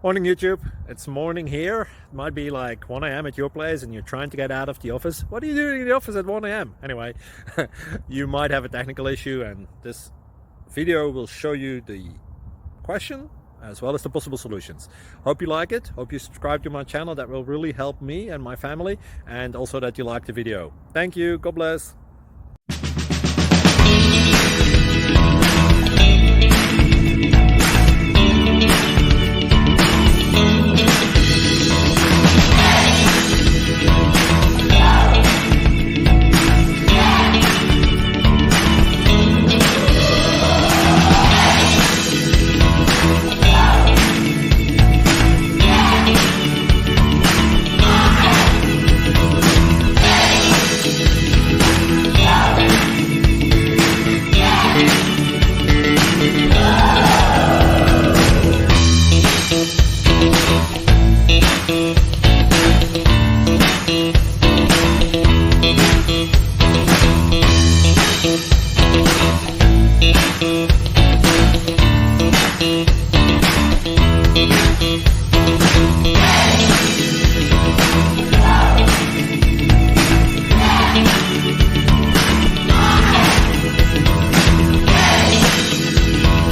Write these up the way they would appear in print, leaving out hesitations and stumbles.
Morning YouTube, it's morning here. It might be like 1 a.m. at your place and you're trying to get out of the office. What are you doing in the office at 1 a.m.? Anyway, you might have a technical issue and this video will show you the question as well as the possible solutions. Hope you like it, hope you subscribe to my channel. That will really help me and my family, and also that you like the video. Thank you, God bless.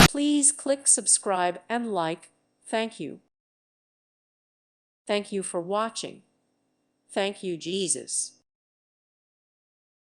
Please click subscribe and like. Thank you. Thank you for watching. Thank you, Jesus.